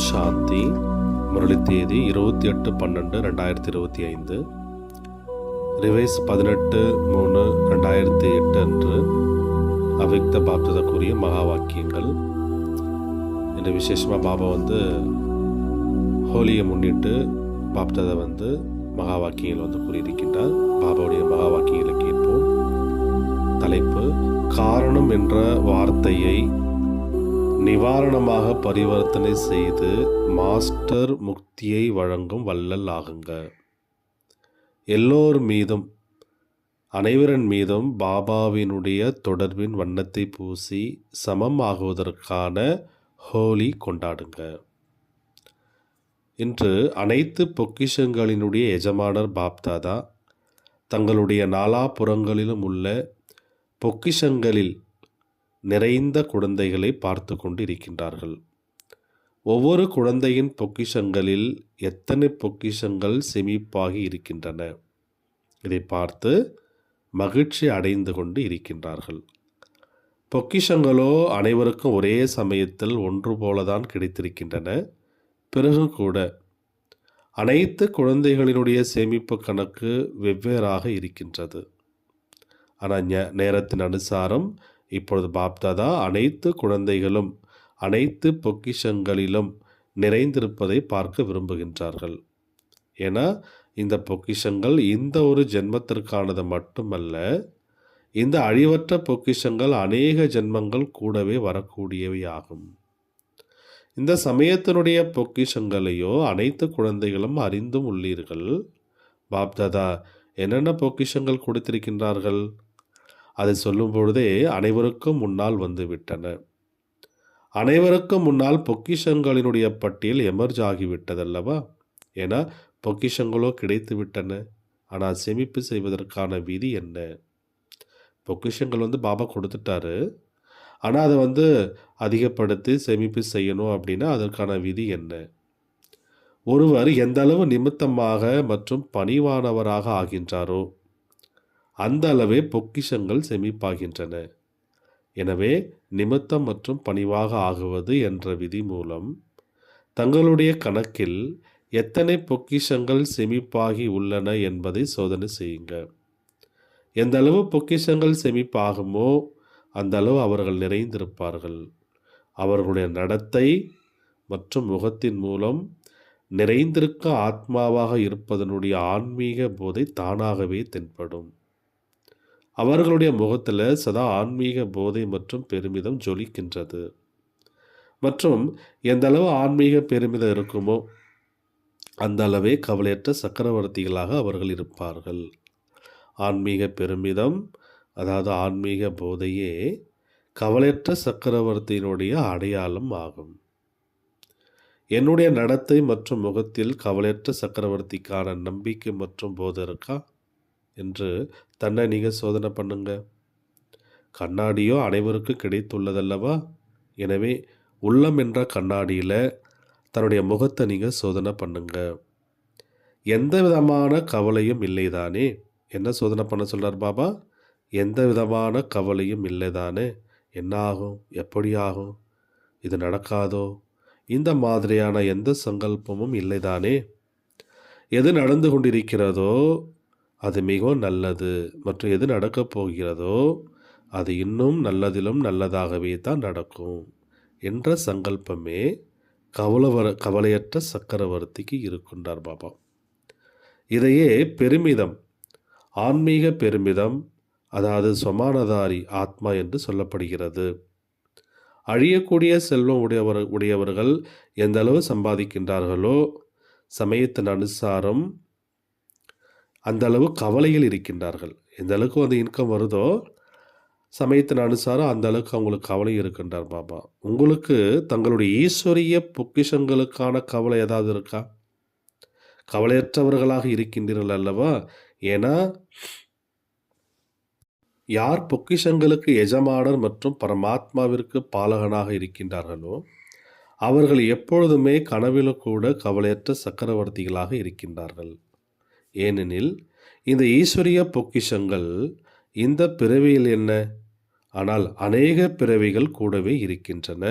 சாந்தி. முரளி தேதி 28/12/2025. ரிவைஸ் 18/3/2008 அன்று அவ்யக்த பாப்தாதாக்குரிய மகா வாக்கியங்கள். இந்த விசேஷமாக பாபா ஹோலியை முன்னிட்டு பாப்தாதா மகா வாக்கியங்கள் கூறியிருக்கின்றார். பாபாவுடைய மகா வாக்கியங்களை கேட்போம். தலைப்பு: காரணம் என்ற வார்த்தையை நிவாரணமாக பரிவர்த்தனை செய்து மாஸ்டர் முக்தியை வழங்கும் வள்ளல் ஆகுங்க. எல்லோர் மீதும், அனைவரின் மீதும் பாபாவினுடைய தொடர்பின் வண்ணத்தை பூசி சமம் ஆகுவதற்கான ஹோலி கொண்டாடுங்க. இன்று அனைத்து பொக்கிஷங்களினுடைய எஜமானர் பாப்தாதா தங்களுடைய நாலாபுறங்களிலும் உள்ள பொக்கிஷங்களில் நிறைந்த குழந்தைகளை பார்த்து கொண்டு இருக்கின்றார்கள். ஒவ்வொரு குழந்தையின் பொக்கிஷங்களில் எத்தனை பொக்கிஷங்கள் செமிப்பாகி இருக்கின்றன, இதை பார்த்து மகிழ்ச்சி அடைந்து கொண்டு இருக்கின்றார்கள். பொக்கிஷங்களோ அனைவருக்கும் ஒரே சமயத்தில் ஒன்று போலதான் கிடைத்திருக்கின்றன. பிறகு கூட அனைத்து குழந்தைகளினுடைய சேமிப்பு கணக்கு வெவ்வேறாக இருக்கின்றது. ஆனால் நேரத்தின் அனுசாரம் இப்பொழுது பாப்தாதா அனைத்து குழந்தைகளும் அனைத்து பொக்கிஷங்களிலும் நிறைந்திருப்பதை பார்க்க விரும்புகின்றார்கள். ஏன்னா இந்த பொக்கிஷங்கள் இந்த ஒரு ஜென்மத்திற்கானது மட்டுமல்ல, இந்த அழிவற்ற பொக்கிஷங்கள் அநேக ஜென்மங்கள் கூடவே வரக்கூடியவை ஆகும். இந்த சமயத்தினுடைய பொக்கிஷங்களையோ அனைத்து குழந்தைகளும் அறிந்தும் உள்ளீர்கள். பாப்தாதா என்னென்ன பொக்கிஷங்கள் கொடுத்திருக்கின்றார்கள் அதை சொல்லும் பொழுதே அனைவருக்கும் முன்னால் வந்துவிட்டன. அனைவருக்கும் முன்னால் பொக்கிஷங்களினுடைய பட்டியல் எமர்ஜ் ஆகிவிட்டதல்லவா? ஏன்னா பொக்கிஷங்களோ கிடைத்து விட்டன. ஆனால் சேமிப்பு செய்வதற்கான விதி என்ன? பொக்கிஷங்கள் பாபா கொடுத்துட்டாரு. ஆனால் அதை அதிகப்படுத்தி சேமிப்பு செய்யணும் அப்படின்னா அதற்கான விதி என்ன? ஒருவர் எந்த அளவு நிமித்தமாக மற்றும் பணிவானவராக ஆகின்றாரோ அந்த அளவே பொக்கிஷங்கள் செமிப்பாகின்றன. எனவே நிமித்தம் மற்றும் பணிவாக ஆகுவது என்ற விதி மூலம் தங்களுடைய கணக்கில் எத்தனை பொக்கிஷங்கள் செமிப்பாகி உள்ளன என்பதை சோதனை செய்யுங்க. எந்த அளவு பொக்கிஷங்கள் செமிப்பாகுமோ அந்த அளவு அவர்கள் நிறைந்திருப்பார்கள். அவர்களுடைய நடத்தை மற்றும் முகத்தின் மூலம் நிறைந்திருக்க ஆத்மாவாக இருப்பதனுடைய ஆன்மீக போதை தானாகவே தென்படும். அவர்களுடைய முகத்தில் சதா ஆன்மீக போதை மற்றும் பெருமிதம் ஜொலிக்கின்றது. மற்றும் எந்த அளவு ஆன்மீக பெருமிதம் இருக்குமோ அந்த அளவே கவலையற்ற சக்கரவர்த்திகளாக அவர்கள் இருப்பார்கள். ஆன்மீக பெருமிதம், அதாவது ஆன்மீக போதையே கவலையற்ற சக்கரவர்த்தியினுடைய அடையாளம் ஆகும். என்னுடைய நடத்தை மற்றும் முகத்தில் கவலையற்ற சக்கரவர்த்திக்கான நம்பிக்கை மற்றும் போதை இருக்கா என்று தன்னை நீங்கள் சோதனை பண்ணுங்க. கண்ணாடியோ அனைவருக்கும் கிடைத்துள்ளதல்லவா? எனவே உள்ளம் என்ற கண்ணாடியில் தன்னுடைய முகத்தை நீங்கள் சோதனை பண்ணுங்க. எந்த விதமான கவலையும் இல்லைதானே? என்ன சோதனை பண்ண சொல்கிறார் பாபா? எந்த விதமான கவலையும் இல்லைதானே? என்ன ஆகும்? எப்படி ஆகும்? இது நடக்காதோ? இந்த மாதிரியான எந்த சங்கல்பமும் இல்லைதானே? எது நடந்து கொண்டிருக்கிறதோ அது மிகவும் நல்லது, மற்றும் எது நடக்கப் போகிறதோ அது இன்னும் நல்லதிலும் நல்லதாகவே தான் நடக்கும் என்ற சங்கல்பமே கவலையற்ற சக்கரவர்த்திக்கு இருக்கின்றார் பாபா. இதையே பெருமிதம், ஆன்மீக பெருமிதம், அதாவது சமானதாரி ஆத்மா என்று சொல்லப்படுகிறது. அழியக்கூடிய செல்வம் உடையவர்கள் எந்த அளவு சம்பாதிக்கின்றார்களோ சமயத்தின் அனுசாரம் அந்த அளவு கவலையில் இருக்கின்றார்கள். எந்த அளவுக்கு இன்கம் வருதோ சமயத்தின் அனுசாரம் அந்த அளவுக்கு அவங்களுக்கு கவலை இருக்கின்றார் பாபா. உங்களுக்கு தங்களுடைய ஈஸ்வரிய பொக்கிஷங்களுக்கான கவலை ஏதாவது இருக்கா? கவலையற்றவர்களாக இருக்கின்றீர்கள் அல்லவா? ஏன்னா யார் பொக்கிஷங்களுக்கு எஜமானர் மற்றும் பரமாத்மாவிற்கு பாலகனாக இருக்கின்றார்களோ அவர்கள் எப்பொழுதுமே கனவிலும் கூட கவலையற்ற சக்கரவர்த்திகளாக இருக்கின்றார்கள். ஏனெனில் இந்த ஈஸ்வரிய பொக்கிஷங்கள் இந்த பிறவியில் என்ன, ஆனால் அநேக பிறவிகள் கூடவே இருக்கின்றன,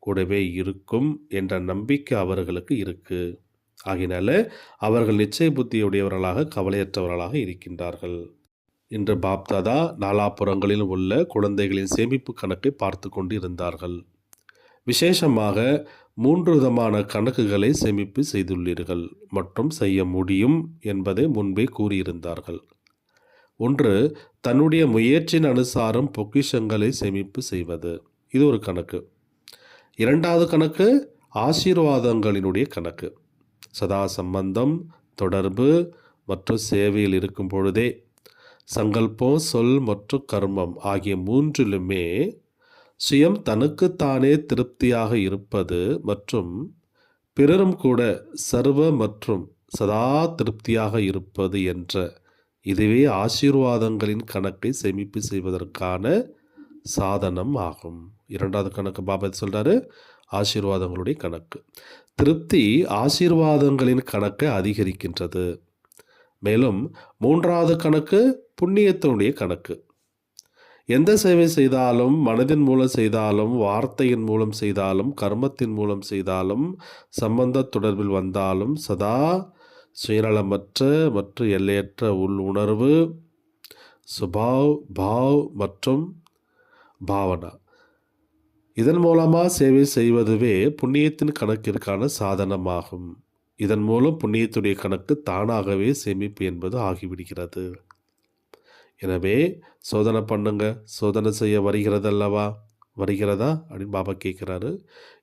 கூடவே இருக்கும் என்ற நம்பிக்கை அவர்களுக்கு இருக்கு. ஆகினால அவர்கள் நிச்சய புத்தியுடையவர்களாக கவலையற்றவர்களாக இருக்கின்றார்கள். இன்று பாப்தாதா நாலாபுறங்களில் உள்ள குழந்தைகளின் சேமிப்பு கணக்கை பார்த்து கொண்டு இருந்தார்கள். விசேஷமாக 3 விதமான கணக்குகளை சேமிப்பு செய்துள்ளீர்கள் மற்றும் செய்ய முடியும் என்பதை முன்பே கூறியிருந்தார்கள். ஒன்று, தன்னுடைய முயற்சியின் அனுசாரம் பொக்கிஷங்களை சேமிப்பு செய்வது. இது ஒரு கணக்கு. இரண்டாவது கணக்கு ஆசீர்வாதங்களினுடைய கணக்கு. சதா சம்பந்தம், தொடர்பு மற்றும் சேவையில் இருக்கும் பொழுதே சங்கல்பம், சொல் மற்றும் கர்மம் ஆகிய மூன்றிலுமே சுயம் தனக்குத்தானே திருப்தியாக இருப்பது மற்றும் பிறரும் கூட சர்வ மற்றும் சதா திருப்தியாக இருப்பது என்ற இதுவே ஆசீர்வாதங்களின் கணக்கை சேமிப்பு செய்வதற்கான சாதனம் ஆகும். இரண்டாவது கணக்கு பாபா சொல்கிறாரு, ஆசீர்வாதங்களுடைய கணக்கு. திருப்தி ஆசீர்வாதங்களின் கணக்கை அதிகரிக்கின்றது. மேலும் மூன்றாவது கணக்கு புண்ணியத்தினுடைய கணக்கு. எந்த சேவை செய்தாலும், மனதின் மூலம் செய்தாலும், வார்த்தையின் மூலம் செய்தாலும், கர்மத்தின் மூலம் செய்தாலும், சம்பந்த தொடர்பில் வந்தாலும், சதா சுயநலமற்ற மற்றும் எல்லையற்ற உள் உணர்வு, சுபாவ், பாவ் மற்றும் பாவனா, இதன் மூலமாக சேவை செய்வதுவே புண்ணியத்தின் கணக்கிற்கான சாதனமாகும். இதன் மூலம் புண்ணியத்துடைய கணக்கு தானாகவே சேமிப்பு என்பது ஆகிவிடுகிறது. எனவே சோதனை பண்ணுங்க. சோதனை செய்ய வருகிறதல்லவா, வருகிறதா அப்படின்னு பாபா கேட்குறாரு.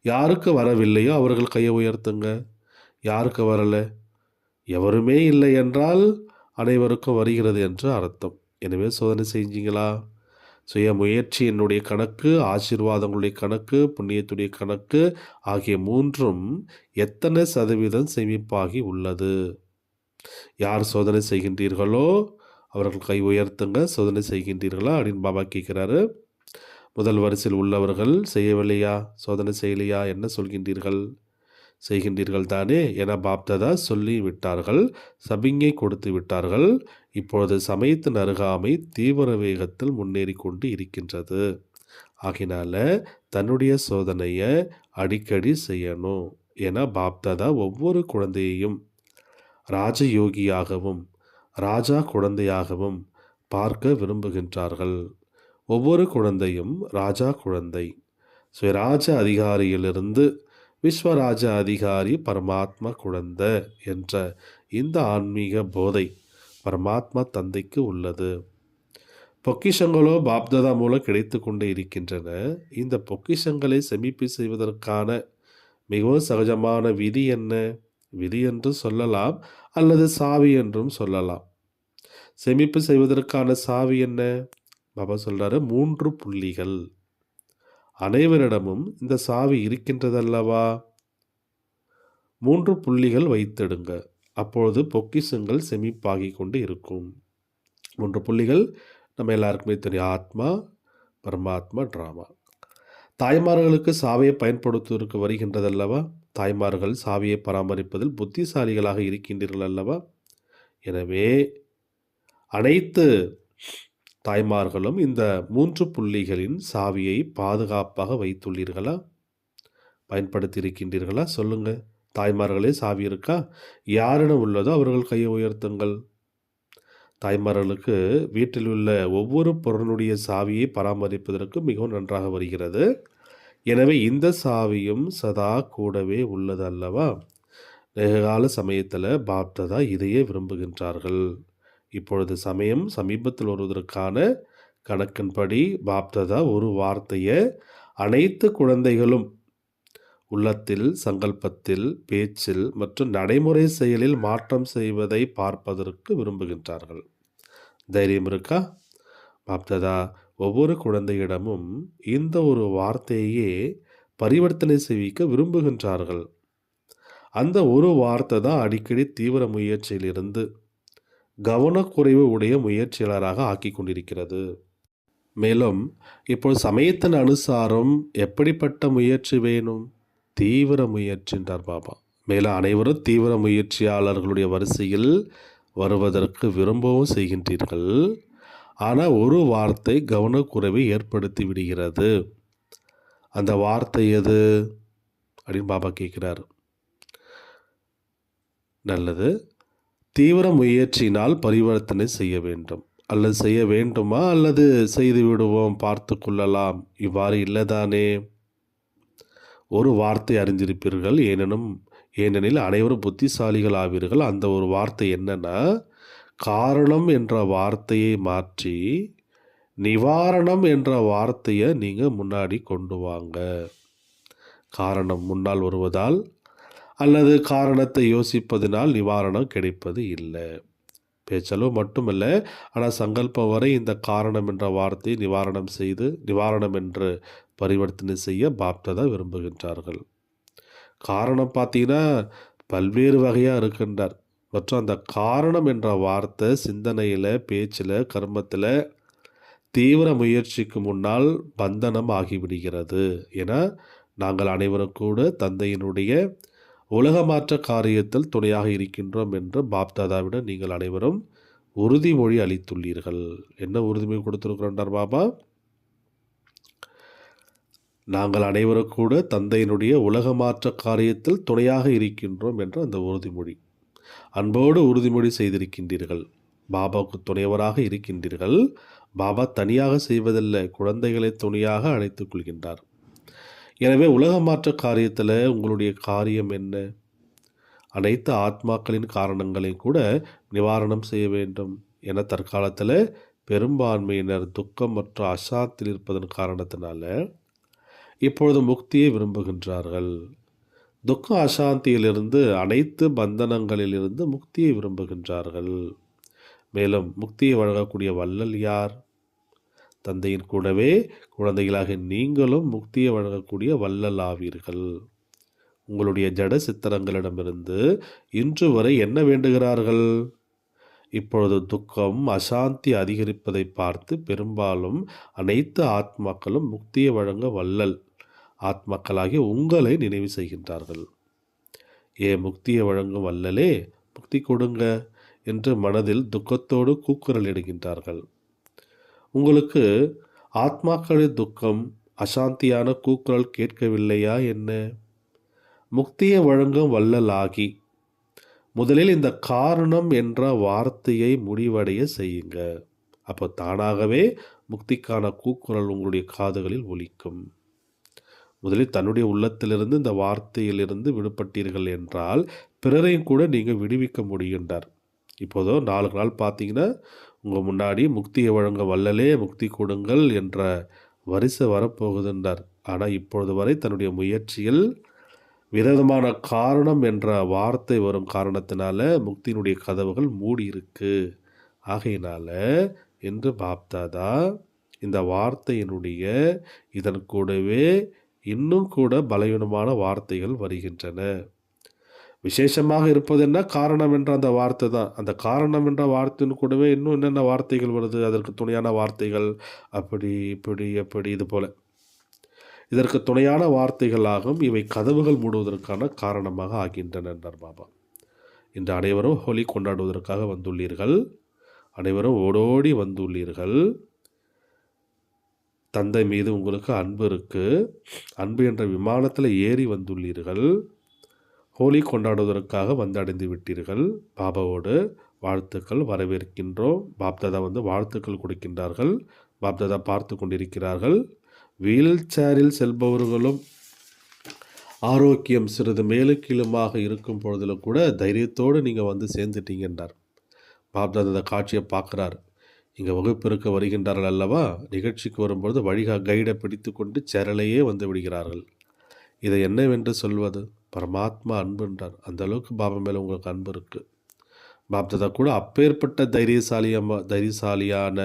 யாருக்கு வரவில்லையோ அவர்கள் கையை உயர்த்துங்க. யாருக்கு வரலை? எவருமே இல்லை என்றால் அனைவருக்கும் வருகிறது என்று அர்த்தம். எனவே சோதனை செஞ்சீங்களா? சுய முயற்சி என்னுடைய கணக்கு, ஆசீர்வாதங்களுடைய கணக்கு, புண்ணியத்துடைய கணக்கு ஆகிய மூன்றும் எத்தனை சதவீதம் சேமிப்பாகி உள்ளது? யார் சோதனை செய்கின்றீர்களோ அவர்கள் கை உயர்த்துங்க. சோதனை செய்கின்றீர்களா அப்படின்னு பாபா கேட்குறாரு. முதல் வரிசையில் உள்ளவர்கள் செய்யவில்லையா, சோதனை செய்யலையா, என்ன சொல்கின்றீர்கள்? செய்கின்றீர்கள் தானே என பாப்தாதா சொல்லி விட்டார்கள், சபிங்கை கொடுத்து விட்டார்கள். இப்பொழுது சமயத்தின் அருகாமை தீவிர வேகத்தில் முன்னேறி கொண்டு இருக்கின்றது. ஆகினால தன்னுடைய சோதனையை அடிக்கடி செய்யணும் என பாப்தாதா ஒவ்வொரு குழந்தையையும் ராஜயோகியாகவும் ராஜா குழந்தையாகவும் பார்க்க விரும்புகின்றார்கள். ஒவ்வொரு குழந்தையும் ராஜா குழந்தை. சுயராஜ அதிகாரியிலிருந்து விஸ்வராஜ அதிகாரி பரமாத்மா குழந்தை என்ற இந்த ஆன்மீக போதை பரமாத்மா தந்தைக்கு உள்ளது. பொக்கிஷங்களோ பாப்தாதா மூலம் கிடைத்து கொண்டே இருக்கின்றன. இந்த பொக்கிஷங்களை சேமிப்பு செய்வதற்கான மிகவும் சகஜமான விதி என்ன? விதி என்று சொல்லலாம் அல்லது சாவி என்றும் சொல்லலாம். சேமிப்பு செய்வதற்கான சாவி என்ன? பாபா சொல்றாரு, 3 புள்ளிகள். அனைவரிடமும் இந்த சாவி இருக்கின்றதல்லவா? 3 புள்ளிகள் வைத்திடுங்க. அப்பொழுது பொக்கிஷங்கள் செமிப்பாகி கொண்டு இருக்கும். 3 புள்ளிகள் நம்ம எல்லாருக்குமே தெரியும். ஆத்மா, பரமாத்மா, டிராமா. தாய்மார்களுக்கு சாவியை பயன்படுத்துவதற்கு வருகின்றதல்லவா? தாய்மார்கள் சாவியை பராமரிப்பதில் புத்திசாலிகளாக இருக்கின்றீர்கள் அல்லவா? எனவே அனைத்து தாய்மார்களும் இந்த 3 புள்ளிகளின் சாவியை பாதுகாப்பாக வைத்துள்ளீர்களா? பயன்படுத்தி இருக்கின்றீர்களா? சொல்லுங்க. தாய்மார்களே சாவி இருக்கா? யாரிடம் உள்ளதோ அவர்கள் கையை உயர்த்துங்கள். தாய்மார்களுக்கு வீட்டில் உள்ள ஒவ்வொரு பொருளுடைய சாவியை பராமரிப்பதற்கு மிகவும் நன்றாக வருகிறது. எனவே இந்த சாவியும் சதா கூடவே உள்ளது அல்லவா? நிகழ்கால சமயத்தில் பாப்தாதா இதையே விரும்புகின்றார்கள். இப்பொழுது சமயம் சமீபத்தில் வருவதற்கான கணக்கின்படி பாப்தாதா ஒரு வார்த்தையை அனைத்து குழந்தைகளும் உள்ளத்தில், சங்கல்பத்தில், பேச்சில் மற்றும் நடைமுறை செயலில் மாற்றம் செய்வதை பார்ப்பதற்கு விரும்புகின்றார்கள். தைரியம் இருக்கா? பாப்தாதா ஒவ்வொரு குழந்தையிடமும் இந்த ஒரு வார்த்தையே பரிவர்த்தனை செய்விக்க விரும்புகின்றார்கள். அந்த ஒரு வார்த்தை தான் அடிக்கடி தீவிர முயற்சியிலிருந்து கவனக்குறைவு உடைய முயற்சியாளராக ஆக்கி கொண்டிருக்கிறது. மேலும் இப்போ சமயத்தின் அனுசாரம் எப்படிப்பட்ட முயற்சி வேணும்? தீவிர முயற்சி என்றார் பாபா. மேலும் அனைவரும் தீவிர முயற்சியாளர்களுடைய வரிசையில் வருவதற்கு விரும்பவும் செய்கின்றீர்கள். ஆனால் ஒரு வார்த்தை கவனக்குறைவை ஏற்படுத்தி விடுகிறது. அந்த வார்த்தை எது அப்படின்னு பாபா கேட்குறாரு. நல்லது. தீவிர முயற்சியினால் பரிவர்த்தனை செய்ய வேண்டும். அல்லது செய்ய வேண்டுமா, அல்லது செய்து விடுவோம், பார்த்து கொள்ளலாம், இவ்வாறு இல்லைதானே? ஒரு வார்த்தை அறிந்திருப்பீர்கள், ஏனெனில் அனைவரும் புத்திசாலிகள் ஆவீர்கள். அந்த ஒரு வார்த்தை என்னன்னா, காரணம் என்ற வார்த்தையை மாற்றி நிவாரணம் என்ற வார்த்தையை நீங்கள் முன்னாடி கொண்டு வாங்க. காரணம் முன்னால் வருவதால் அல்லது காரணத்தை யோசிப்பதினால் நிவாரணம் கிடைப்பது இல்லை. பேச்சளவு மட்டுமல்ல, ஆனால் சங்கல்பம் வரை இந்த காரணம் என்ற வார்த்தையை நிவாரணம் என்று பரிவர்த்தனை செய்ய பாப்தாதா விரும்புகின்றார்கள். காரணம் பார்த்தீங்கன்னா பல்வேறு வகையாக இருக்கின்றார். மற்றும் அந்த காரணம் என்ற வார்த்தை சிந்தனையில், பேச்சில், கர்மத்தில் தீவிர முயற்சிக்கு முன்னால் பந்தனம் ஆகிவிடுகிறது. என நாங்கள் அனைவரும் கூட தந்தையினுடைய உலகமாற்ற காரியத்தில் துணையாக இருக்கின்றோம் என்று பாப்தாதாவிடம் நீங்கள் அனைவரும் உறுதிமொழி அளித்துள்ளீர்கள். என்ன உறுதிமொழி கொடுத்துருக்கிறோன்றார் பாபா? நாங்கள் அனைவரும் கூட தந்தையினுடைய உலகமாற்ற காரியத்தில் துணையாக இருக்கின்றோம் என்ற அந்த உறுதிமொழி, அன்போடு உறுதிமொழி செய்திருக்கின்றீர்கள். பாபாவுக்கு துணையவராக இருக்கின்றீர்கள். பாபா தனியாக செய்வதில்லை, குழந்தைகளை துணையாக அழைத்துக் கொள்கின்றார். எனவே உலகமாற்ற காரியத்தில் உங்களுடைய காரியம் என்ன? அனைத்து ஆத்மாக்களின் காரணங்களையும் கூட நிவாரணம் செய்ய வேண்டும். என தற்காலத்தில் பெரும்பான்மையினர் துக்கம் மற்றும் அசாத்தில் இருப்பதன் காரணத்தினால இப்பொழுது முக்தியை விரும்புகின்றார்கள். துக்க அசாந்தியிலிருந்து, அனைத்து பந்தனங்களிலிருந்து முக்தியை விரும்புகின்றார்கள். மேலும் முக்தியை வழங்கக்கூடிய வள்ளல் யார்? தந்தையின் கூடவே குழந்தைகளாக நீங்களும் முக்தியை வழங்கக்கூடிய வள்ளல் ஆவீர்கள். உங்களுடைய ஜட சித்திரங்களிடமிருந்து இன்று வரை என்ன வேண்டுகிறார்கள்? இப்பொழுது துக்கம் அசாந்தி அதிகரிப்பதை பார்த்து பெரும்பாலும் அனைத்து ஆத்மாக்களும் முக்தியை வழங்க வள்ளல் ஆத்மாக்களாகி உங்களை நினைவு செய்கின்றார்கள். முக்தியை வழங்கும் வள்ளலே, முக்தி கொடுங்க என்று மனதில் துக்கத்தோடு கூக்குரல் இடுகின்றார்கள். உங்களுக்கு ஆத்மாக்களின் துக்கம், அசாந்தியான கூக்குரல் கேட்கவில்லையா என்ன? முக்தியை வழங்கும் வள்ளல் ஆகி முதலில் இந்த காரணம் என்ற வார்த்தையை முடிவடைய செய்யுங்க. அப்போ தானாகவே முக்திக்கான கூக்குரல் உங்களுடைய காதுகளில் ஒலிக்கும். முதலில் தன்னுடைய உள்ளத்திலிருந்து இந்த வார்த்தையிலிருந்து விடுபட்டீர்கள் என்றால் பிறரையும் கூட நீங்கள் விடுவிக்க முடியுன்றார். இப்போதோ 4 நாள் பார்த்தீங்கன்னா உங்கள் முன்னாடி முக்தியை வழங்க வள்ளலே முக்தி கொடுங்கள் என்ற வரிசை வரப்போகுதுன்றார். ஆனால் இப்பொழுது வரை தன்னுடைய முயற்சியில் விதமான காரணம் என்ற வார்த்தை வரும் காரணத்தினால முக்தியினுடைய கதவுகள் மூடி இருக்கு. ஆகையினால என்று பாப்தாதா இந்த வார்த்தையினுடைய இதன் கூடவே இன்னும் கூட பலவீனமான வார்த்தைகள் வருகின்றன. விசேஷமாக இருப்பது என்ன? காரணம் என்ற அந்த வார்த்தை தான். அந்த காரணம் என்ற வார்த்தையின் கூடவே இன்னும் என்னென்ன வார்த்தைகள் வருது, அதற்கு துணையான வார்த்தைகள், அப்படி இப்படி எப்படி, இது போல இதற்கு துணையான வார்த்தைகளாகும். இவை கதவுகள் மூடுவதற்கான காரணமாக ஆகின்றன என்றார் பாபா. இன்று அனைவரும் ஹோலி கொண்டாடுவதற்காக வந்துள்ளீர்கள். அனைவரும் ஓடோடி வந்துள்ளீர்கள். தந்தை மீது உங்களுக்கு அன்பு இருக்குது. அன்பு என்ற விமானத்தில் ஏறி வந்துள்ளீர்கள். ஹோலி கொண்டாடுவதற்காக வந்தடைந்து விட்டீர்கள். பாபாவோடு வாழ்த்துக்கள், வரவேற்கின்றோம். பாப்தாதா வாழ்த்துக்கள் கொடுக்கின்றார்கள். பாப்தாதா பார்த்து கொண்டிருக்கிறார்கள். வீல் சேரில் செல்பவர்களும் ஆரோக்கியம் சிறிது மேலும் கீழுமாக இருக்கும் பொழுதிலும் கூட தைரியத்தோடு நீங்கள் சேர்ந்துட்டீங்கன்றார். பாப்தாதா அந்த காட்சியை பார்க்குறார். இங்கே வகுப்பிருக்க வருகின்றார்கள் அல்லவா, நிகழ்ச்சிக்கு வரும்பொழுது கைடை பிடித்து கொண்டு சேரலையே வந்து விடுகிறார்கள். இதை என்னவென்று சொல்வது? பரமாத்மா அன்புன்றார். அந்த அளவுக்கு பாபா மேலே உங்களுக்கு அன்பு இருக்குது. பாப்தாதா கூட அப்பேற்பட்ட தைரியசாலியான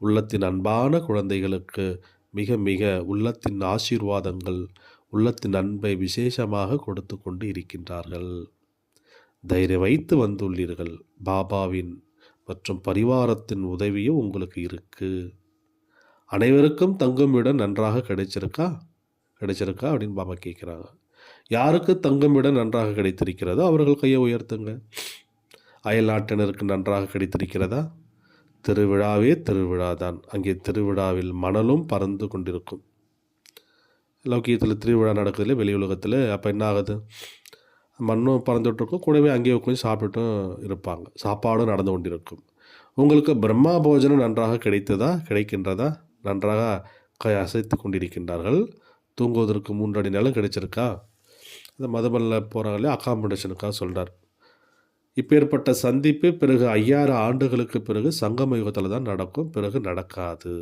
உள்ளத்தின் அன்பான குழந்தைகளுக்கு மிக மிக உள்ளத்தின் ஆசீர்வாதங்கள், உள்ளத்தின் அன்பை விசேஷமாக கொடுத்து கொண்டு இருக்கின்றார்கள். தைரியம் வைத்து வந்துள்ளீர்கள். பாபாவின் மற்றும் பரிவாரத்தின் உதவியும் உங்களுக்கு இருக்குது. அனைவருக்கும் தங்கும் இடம் நன்றாக கிடைச்சிருக்கா அப்படின்னு பாபா கேட்குறாங்க. யாருக்கு தங்கும் இடம் நன்றாக கிடைத்திருக்கிறதோ அவர்கள் கையை உயர்த்துங்க. அயல் நாட்டினருக்கு நன்றாக கிடைத்திருக்கிறதா? திருவிழாவே திருவிழாதான். அங்கே திருவிழாவில் மணலும் பறந்து கொண்டிருக்கும். லௌகியத்தில் திருவிழா நடக்குதுல வெளி உலகத்தில். அப்போ என்ன ஆகுது, மண்ணும் பறந்துட்டுருக்கும், கூடவே அங்கேயே உட்காந்து சாப்பிட்டுட்டும் இருப்பாங்க, சாப்பாடும் நடந்து கொண்டிருக்கும். உங்களுக்கு பிரம்மா போஜனம் நன்றாக கிடைக்கின்றதா? நன்றாக அசைத்து கொண்டிருக்கின்றார்கள். தூங்குவதற்கு 3 அடி நிலம் கிடைச்சிருக்கா? இந்த மதுபனில் போகிறாங்களே அக்காமடேஷனுக்காக சொல்கிறார். இப்பேற்பட்ட சந்திப்பு பிறகு 5000 ஆண்டுகளுக்கு பிறகு சங்கம யுகத்தில் தான் நடக்கும், பிறகு நடக்காது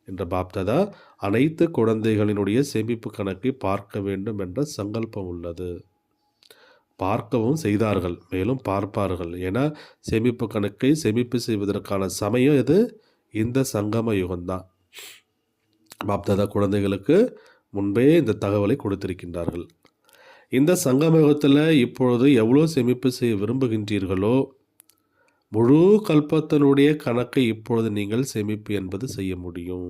என்ற பாப்தாதா அனைத்து குழந்தைகளினுடைய சேமிப்பு கணக்கை பார்க்க வேண்டும் என்ற சங்கல்பம் உள்ளது. பார்க்கவும் செய்தார்கள், மேலும் பார்ப்பார்கள். ஏன்னா சேமிப்பு கணக்கை சேமிப்பு செய்வதற்கான சமயம் எது? இந்த சங்கம யுகம்தான். பாப்தாதா குழந்தைகளுக்கு முன்பே இந்த தகவலை கொடுத்திருக்கின்றார்கள். இந்த சங்கம யுகத்தில் இப்பொழுது எவ்வளோ சேமிப்பு செய்ய விரும்புகின்றீர்களோ முழு கல்பத்தினுடைய கணக்கை இப்பொழுது நீங்கள் சேமிப்பு என்பது செய்ய முடியும்.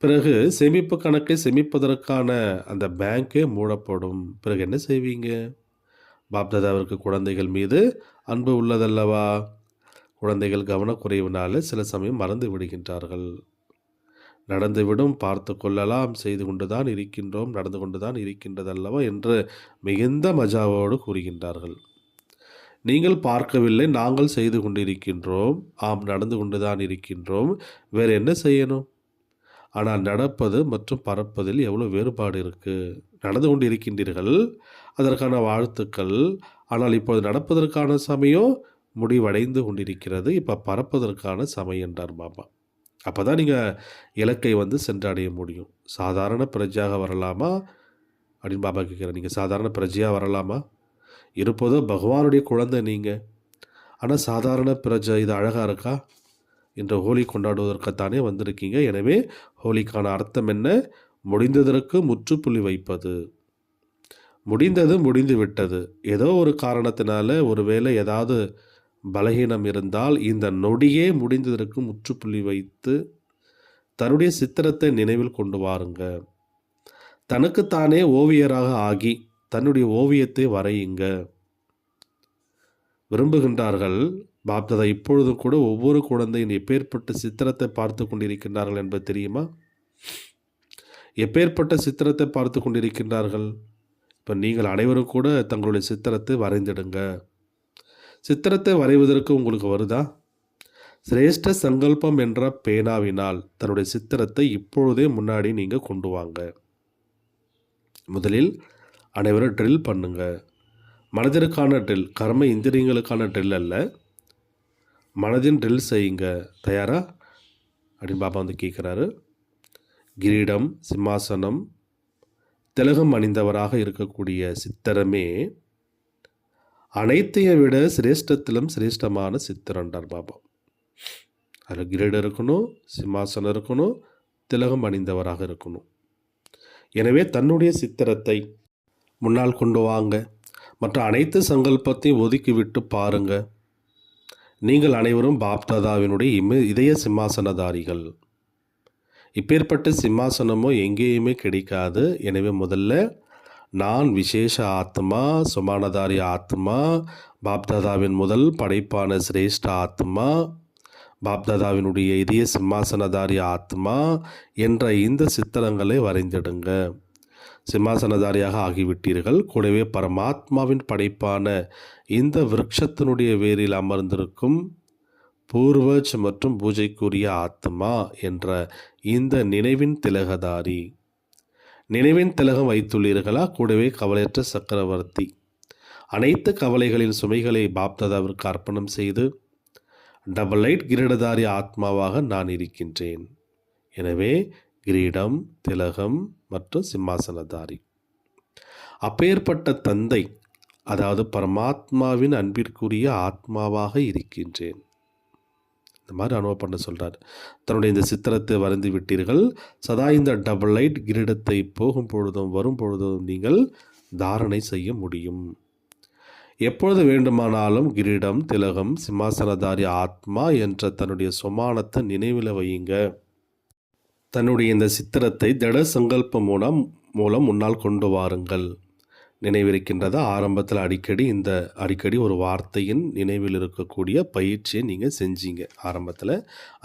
பிறகு சேமிப்பு கணக்கை சேமிப்பதற்கான அந்த பேங்கே மூடப்படும். பிறகு என்ன செய்வீங்க? பாப்தாதாவிற்கு குழந்தைகள் மீது அன்பு உள்ளதல்லவா? குழந்தைகள் கவனக்குறைவினால சில சமயம் மறந்து விடுகின்றார்கள். நடந்துவிடும், பார்த்து கொள்ளலாம், செய்து கொண்டுதான் இருக்கின்றோம், நடந்து கொண்டுதான் இருக்கின்றதல்லவா என்று மிகுந்த மஜாவோடு கூறுகின்றார்கள். நீங்கள் பார்க்கவில்லை, நாங்கள் செய்து கொண்டிருக்கின்றோம், ஆம் நடந்து கொண்டுதான் இருக்கின்றோம், வேறு என்ன செய்யணும்? ஆனால் நடப்பது மற்றும் பறப்பதில் எவ்வளோ வேறுபாடு இருக்குது. நடந்து கொண்டு இருக்கின்றீர்கள், அதற்கான வாழ்த்துக்கள். ஆனால் இப்போது நடப்பதற்கான சமயம் முடிவடைந்து கொண்டிருக்கிறது, இப்போ பறப்பதற்கான சமயம் என்றார் பாபா. அப்போ தான் நீங்கள் இலக்கை சென்றடைய முடியும். சாதாரண பிரஜையாக வரலாமா அப்படின்னு பாபா கேட்குறேன். நீங்கள் சாதாரண பிரஜையாக வரலாமா? இருப்பதோ பகவானுடைய குழந்தை நீங்கள், ஆனால் சாதாரண பிரஜை இது அழகாக இருக்கா? இன்று ஹோலி கொண்டாடுவதற்குத்தானே வந்திருக்கீங்க. எனவே ஹோலிக்கான அர்த்தம் என்ன? முடிந்ததற்கு முற்றுப்புள்ளி வைப்பது. முடிந்தது முடிந்து விட்டது. ஏதோ ஒரு காரணத்தினால ஒருவேளை ஏதாவது பலகீனம் இருந்தால் இந்த நொடியே முடிந்ததற்கு முற்றுப்புள்ளி வைத்து தன்னுடைய சித்திரத்தை நினைவில் கொண்டு வாருங்க. தனக்குத்தானே ஓவியராக ஆகி தன்னுடைய ஓவியத்தை வரையுங்க. விரும்புகின்றார்கள் பாப்தாதா இப்பொழுது கூட ஒவ்வொரு குழந்தையின் எப்பேற்பட்ட சித்திரத்தை பார்த்து கொண்டிருக்கின்றார்கள் என்பது தெரியுமா? எப்பேற்பட்ட சித்திரத்தை பார்த்து கொண்டிருக்கின்றார்கள்? இப்போ நீங்கள் அனைவரும் கூட தங்களுடைய சித்திரத்தை வரைந்திடுங்க. சித்திரத்தை வரைவதற்கு உங்களுக்கு வருதா? சிரேஷ்ட சங்கல்பம் என்ற பேனாவினால் தன்னுடைய சித்திரத்தை இப்பொழுதே முன்னாடி நீங்கள் கொண்டு வாங்க. முதலில் அனைவரும் ட்ரில் பண்ணுங்க. மனதிற்கான ட்ரில், கர்ம இந்திரியங்களுக்கான ட்ரில் அல்ல, மனதின் ட்ரில் செய்யுங்க. தயாரா அப்படின்னு பாபா கேட்குறாரு. கிரீடம், சிம்மாசனம், திலகம் அணிந்தவராக இருக்கக்கூடிய சித்திரமே அனைத்தையும் விட சிரேஷ்டத்திலும் சிரேஷ்டமான சித்திரண்டார் பாபா. அதில் கிரீடம் இருக்கணும், சிம்மாசனம் இருக்கணும், திலகம் அணிந்தவராக இருக்கணும். எனவே தன்னுடைய சித்திரத்தை முன்னால் கொண்டு வாங்க. மற்ற அனைத்து சங்கல்பத்தையும் ஒதுக்கிவிட்டு பாருங்க. நீங்கள் அனைவரும் பாப்தாதாவினுடைய இதய சிம்மாசனதாரிகள். இப்பேற்பட்ட சிம்மாசனமோ எங்கேயுமே கிடைக்காது. எனவே முதல்ல நான் விசேஷ ஆத்மா, சுமானதாரி ஆத்மா, பாப்தாதாவின் முதல் படைப்பான சிரேஷ்ட ஆத்மா, பாப்தாதாவினுடைய இதய சிம்மாசனதாரி ஆத்மா என்ற இந்த சித்திரங்களை வரைந்திடுங்க. சிம்மாசனதாரியாக ஆகிவிட்டீர்கள். கூடவே பரமாத்மாவின் படைப்பான இந்த விருட்சத்தினுடைய வேரில் அமர்ந்திருக்கும் பூர்வஜ் மற்றும் பூஜைக்குரிய ஆத்மா என்ற இந்த நினைவின் திலகதாரி. நினைவின் திலகம் வைத்துள்ளீர்களா? கூடவே கவலையற்ற சக்கரவர்த்தி. அனைத்து கவலைகளின் சுமைகளை பாப்தாதாவிற்கு அர்ப்பணம் செய்து டபுள் லைட் கிரீடதாரி ஆத்மாவாக நான் இருக்கின்றேன். எனவே கிரீடம், திலகம் மற்றும் சிம்மாசனதாரி. அப்பேற்பட்ட தந்தை, அதாவது பரமாத்மாவின் அன்பிற்குரிய ஆத்மாவாக இருக்கின்றேன். இந்த மாதிரி அனுபவம் பண்ண சொல்கிறார். தன்னுடைய இந்த சித்திரத்தை வரைந்து விட்டீர்கள். சதா இந்த டபுள் லைட் கிரீடத்தை போகும் பொழுதும் வரும் பொழுதும் நீங்கள் தாரணை செய்ய முடியும். எப்பொழுது வேண்டுமானாலும் கிரீடம், திலகம், சிம்மாசனதாரி ஆத்மா என்ற தன்னுடைய சுமானத்தை நினைவில் வையுங்க. தன்னுடைய இந்த சித்திரத்தை திட சங்கல்பம் மூலம் முன்னால் கொண்டு வாருங்கள். நினைவிருக்கின்றதா? ஆரம்பத்தில் அடிக்கடி ஒரு வார்த்தையின் நினைவில் இருக்கக்கூடிய பயிற்சியை நீங்கள் செஞ்சீங்க. ஆரம்பத்தில்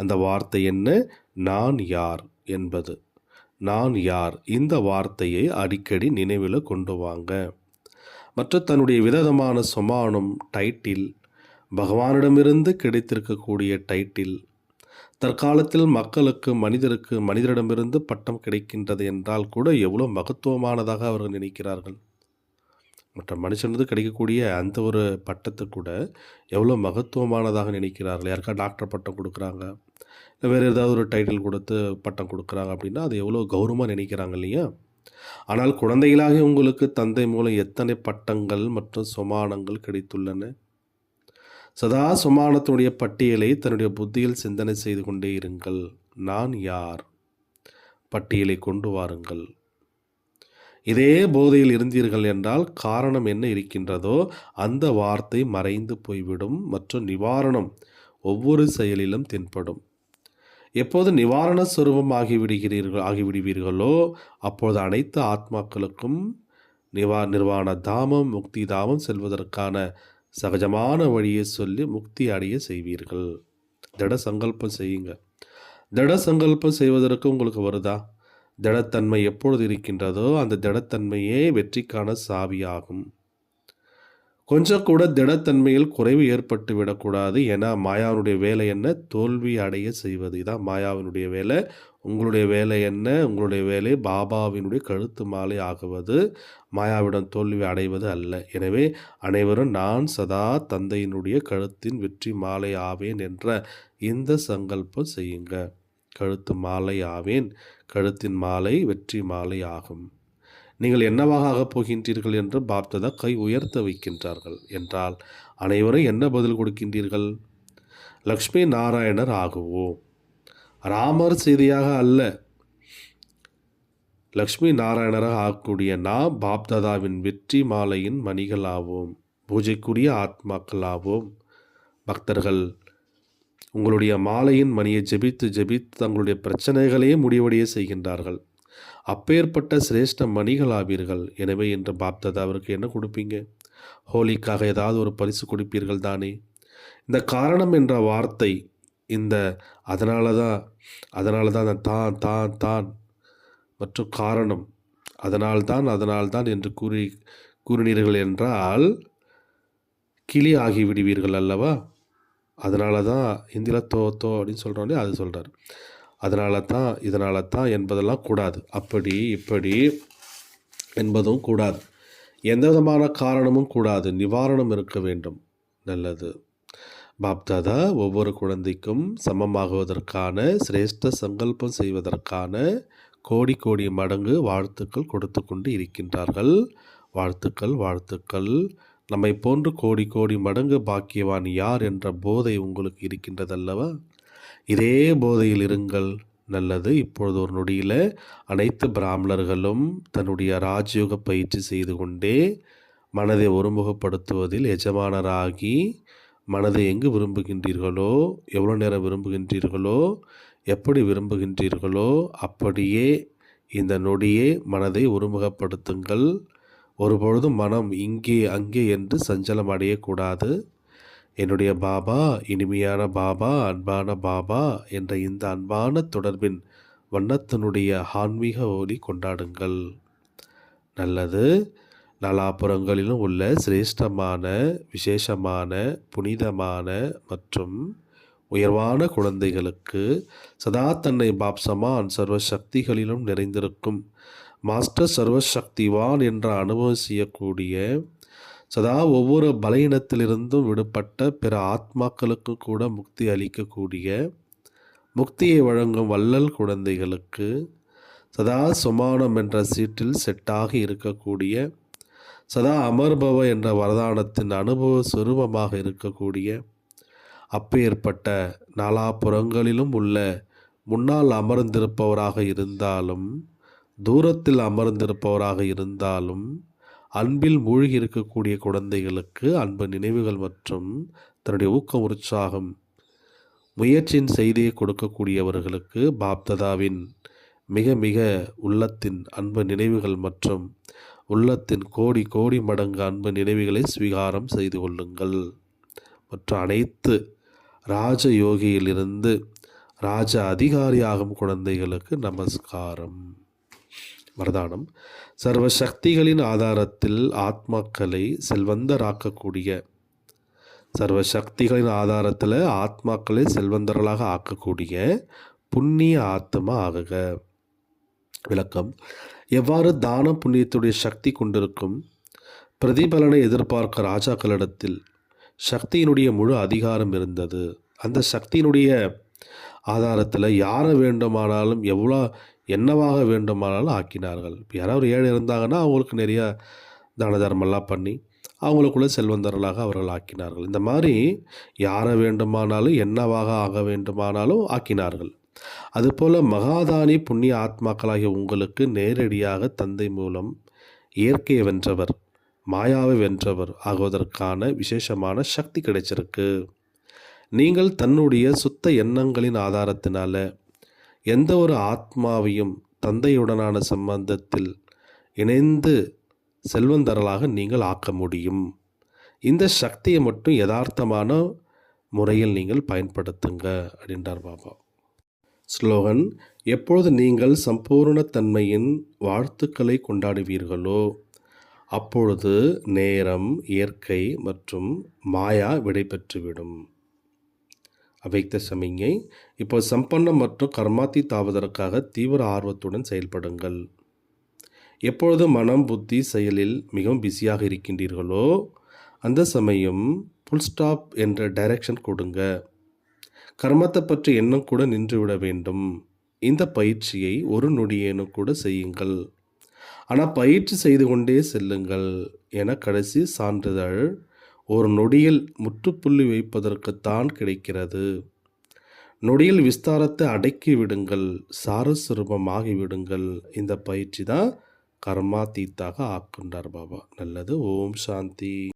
அந்த வார்த்தை என்ன? நான் யார் என்பது. நான் யார், இந்த வார்த்தையை அடிக்கடி நினைவில் கொண்டு வாங்க. மற்ற தன்னுடைய விதமான சொமானம் டைட்டில், பகவானிடமிருந்து கிடைத்திருக்கக்கூடிய டைட்டில், தற்காலத்தில் மக்களுக்கு மனிதரிடமிருந்து பட்டம் கிடைக்கின்றது என்றால் கூட எவ்வளோ மகத்துவமானதாக அவர்கள் நினைக்கிறார்கள். மற்ற மனுஷனுக்கு கிடைக்கக்கூடிய அந்த ஒரு பட்டத்தை கூட எவ்வளோ மகத்துவமானதாக நினைக்கிறார்கள். யாருக்கா டாக்டர் பட்டம் கொடுக்குறாங்க, இல்லை வேறு ஏதாவது ஒரு டைட்டில் கொடுத்து பட்டம் கொடுக்குறாங்க அப்படின்னா அது எவ்வளோ கௌரவமாக நினைக்கிறாங்க இல்லையா? ஆனால் குழந்தைகளாக உங்களுக்கு தந்தை மூலம் எத்தனை பட்டங்கள் மற்றும் சொமானங்கள் கிடைத்துள்ளன. சதா சொமானத்தினுடைய பட்டியலை தன்னுடைய புத்தியில் சிந்தனை செய்து கொண்டே இருங்கள். நான் யார், பட்டியலை கொண்டு வாருங்கள். இதே போதையில் இருந்தீர்கள் என்றால் காரணம் என்ன இருக்கின்றதோ அந்த வார்த்தை மறைந்து போய்விடும் மற்றும் நிவாரணம் ஒவ்வொரு செயலிலும் தென்படும். எப்போது நிவாரண ஸ்வரூபம் ஆகிவிடுவீர்களோ அப்போது அனைத்து ஆத்மாக்களுக்கும் நிர்வாண தாமம், முக்தி தாமம் செல்வதற்கான சகஜமான வழியை சொல்லி முக்தி அடைய செய்வீர்கள். திட சங்கல்பம் செய்யுங்க. திட சங்கல்பம் செய்வதற்கு உங்களுக்கு வருதா? திடத்தன்மை எப்பொழுது இருக்கின்றதோ அந்த திடத்தன்மையே வெற்றிக்கான சாவியாகும். கொஞ்சம் கூட திடத்தன்மையில் குறைவு ஏற்பட்டு விடக்கூடாது. ஏன்னா மாயாவினுடைய வேலை என்ன? தோல்வி அடைய செய்வது. இதான் மாயாவினுடைய வேலை. உங்களுடைய வேலை என்ன? உங்களுடைய வேலை பாபாவினுடைய கழுத்து மாலை ஆகுவது, மாயாவிடம் தோல்வி அடைவது அல்ல. எனவே அனைவரும் நான் சதா தந்தையினுடைய கழுத்தின் வெற்றி மாலை ஆவேன் என்ற இந்த சங்கல்பம் செய்யுங்க. கழுத்து மாலை ஆவேன், கழுத்தின் மாலை வெற்றி மாலை ஆகும். நீங்கள் என்னவாக ஆகப் போகின்றீர்கள் என்று பாப்தாதா கை உயர்த்த வைக்கின்றார்கள் என்றால் அனைவரும் என்ன பதில் கொடுக்கின்றீர்கள்? லக்ஷ்மி நாராயணர் ஆகுவோம். ராமர் செய்தியாக அல்ல, லக்ஷ்மி நாராயணராக ஆகக்கூடிய நாம் பாப்தாதாவின் வெற்றி மாலையின் மணிகளாவோம், பூஜைக்குரிய ஆத்மாக்களாவோம். பக்தர்கள் உங்களுடைய மாலையின் மணியை ஜெபித்து தங்களுடைய பிரச்சனைகளையே முடிவடைய செய்கின்றார்கள். அப்பேற்பட்ட சிரேஷ்ட மணிகளாவீர்கள். எனவே இன்று பாப்தாதா அவருக்கு என்ன கொடுப்பீங்க? ஹோலிக்காக ஏதாவது ஒரு பரிசு கொடுப்பீர்கள் தானே? இந்த காரணம் என்ற வார்த்தை, இந்த அதனால தான் தான் மற்றும் காரணம், அதனால்தான் என்று கூறினீர்கள் என்றால் கிளி ஆகிவிடுவீர்கள் அல்லவா? அதனால தான் ஹிந்தியில் தோ அப்படின்னு சொல்கிறோன்னே அது சொல்கிறார். இதனால தான் என்பதெல்லாம் கூடாது. அப்படி இப்படி என்பதும் கூடாது. எந்த விதமான காரணமும் கூடாது. நிவாரணம் இருக்க வேண்டும். நல்லது. பாப்தாதா ஒவ்வொரு குழந்தைக்கும் சமமாகுவதற்கான சிரேஷ்ட சங்கல்பம் செய்வதற்கான கோடி மடங்கு வாழ்த்துக்கள் கொடுத்து கொண்டு இருக்கின்றார்கள். வாழ்த்துக்கள். நம்மை போன்று கோடி மடங்கு பாக்கியவான் யார் என்ற போதை உங்களுக்கு இருக்கின்றதல்லவா? இதே போதையில் இருங்கள். நல்லது. இப்பொழுது ஒரு நொடியில் அனைத்து பிராமணர்களும் தன்னுடைய ராஜயோக பயிற்சி செய்து கொண்டே மனதை ஒருமுகப்படுத்துவதில் எஜமானராகி மனதை எங்கு விரும்புகின்றீர்களோ, எவ்வளோ நேரம் விரும்புகின்றீர்களோ, எப்படி விரும்புகின்றீர்களோ அப்படியே இந்த நொடியே மனதை ஒருமுகப்படுத்துங்கள். ஒருபொழுதும் மனம் இங்கே அங்கே என்று சஞ்சலம் அடையக்கூடாது. என்னுடைய பாபா, இனிமையான பாபா, அன்பான பாபா என்ற இந்த அன்பான தொடர்பின் வண்ணத்தினுடைய ஆன்மீக ஒலி கொண்டாடுங்கள். நல்லது. நாலாபுறங்களிலும் உள்ள சிரேஷ்டமான, விசேஷமான, புனிதமான மற்றும் உயர்வான குழந்தைகளுக்கு சதா தன்னை பாப்சமான் சர்வ சக்திகளிலும் நிறைந்திருக்கும் மாஸ்டர் சர்வசக்திவான் என்ற அனுபவம் செய்யக்கூடிய, சதா ஒவ்வொரு பலகீனத்திலிருந்தும் விடுபட்ட பிற ஆத்மாக்களுக்கு கூட முக்தி அளிக்கக்கூடிய, முக்தியை வழங்கும் வள்ளல் குழந்தைகளுக்கு சதா சுமானம் என்ற சீட்டில் செட்டாகி இருக்கக்கூடிய, சதா அமர்பவ என்ற வரதானத்தின் அனுபவ சுரூபமாக இருக்கக்கூடிய, அப்பேற்பட்ட நாலாபுறங்களிலும் உள்ள முன்னால் அமர்ந்திருப்பவராக இருந்தாலும் தூரத்தில் அமர்ந்திருப்பவராக இருந்தாலும் அன்பில் மூழ்கி இருக்கக்கூடிய குழந்தைகளுக்கு அன்பு நினைவுகள் மற்றும் தன்னுடைய ஊக்கம் உற்சாகம் முயற்சியின் செய்தியை கொடுக்கக்கூடியவர்களுக்கு பாப்தாதாவின் மிக உள்ளத்தின் அன்பு நினைவுகள் மற்றும் உள்ளத்தின் கோடி மடங்கு அன்பு நினைவுகளை ஸ்வீகாரம் செய்து கொள்ளுங்கள். மற்ற அனைத்து ராஜயோகியிலிருந்து ராஜ அதிகாரியாகும் குழந்தைகளுக்கு நமஸ்காரம். வரதானம். சர்வ சக்திகளின் ஆதாரத்தில் ஆத்மாக்களை செல்வந்தராக்கக்கூடிய, சர்வ சக்திகளின் ஆதாரத்தில் ஆத்மாக்களை செல்வந்தர்களாக ஆக்கக்கூடிய புண்ணிய ஆத்மா ஆகுக. விளக்கம். எவ்வாறு தான புண்ணியத்துடைய சக்தி கொண்டிருக்கும் பிரதிபலனை எதிர்பார்க்க ராஜாக்களிடத்தில் சக்தியினுடைய முழு அதிகாரம் இருந்தது. அந்த சக்தியினுடைய ஆதாரத்தில் யாரை வேண்டுமானாலும் என்னவாக வேண்டுமானாலும் ஆக்கினார்கள். இப்போ யாராவது ஏழை இருந்தாங்கன்னா அவங்களுக்கு நிறையா தான தர்மம்லாம் பண்ணி அவங்களுக்குள்ள செல்வந்தர்களாக அவர்கள் ஆக்கினார்கள். இந்த மாதிரி யாரை வேண்டுமானாலும் என்னவாக ஆக வேண்டுமானாலும் ஆக்கினார்கள். அதுபோல் மகாதானி புண்ணிய ஆத்மாக்களாகிய உங்களுக்கு நேரடியாக தந்தை மூலம் இயற்கையை வென்றவர், மாயாவை வென்றவர் ஆகுவதற்கான விசேஷமான சக்தி கிடைச்சிருக்கு. நீங்கள் தன்னுடைய சுத்த எண்ணங்களின் ஆதாரத்தினால எந்த ஒரு ஆத்மாவையும் தந்தையுடனான சம்பந்தத்தில் இணைந்து செல்வந்தரலாக நீங்கள் ஆக்க முடியும். இந்த சக்தியை மட்டும் யதார்த்தமான முறையில் நீங்கள் பயன்படுத்துங்க அப்படின்றார் பாபா. ஸ்லோகன். எப்பொழுது நீங்கள் சம்பூர்ணத்தன்மையின் வாழ்த்துக்களை கொண்டாடுவீர்களோ அப்பொழுது நேரம், இயற்கை மற்றும் மாயா விடை பெற்றுவிடும். அவ்யக்த சமிஞை. இப்போ சம்பன்னம் மற்றும் கர்மாத்தீத் ஆவதற்காக தீவிர ஆர்வத்துடன் செயல்படுங்கள். எப்பொழுது மனம், புத்தி, செயலில் மிகவும் பிஸியாக இருக்கின்றீர்களோ அந்த சமயம் ஃபுல் ஸ்டாப் என்ற டைரக்ஷன் கொடுங்க. கர்மத்தை பற்றி எண்ணம் கூட நின்றுவிட வேண்டும். இந்த பயிற்சியை ஒரு நொடியேனும் கூட செய்யுங்கள். ஆனால் பயிற்சி செய்து கொண்டே செல்லுங்கள் என கடைசி சான்றிதழ் ஒரு நொடியில் முற்றுப்புள்ளி வைப்பதற்குத்தான் கிடைக்கிறது. நொடியில் விஸ்தாரத்தை அடக்கி விடுங்கள், சாரஸ்வரூபமாகி விடுங்கள். இந்த பயிற்சி தான் கர்மாத்தீத்தாக ஆக்குண்டார் பாபா. நல்லது. ஓம் சாந்தி.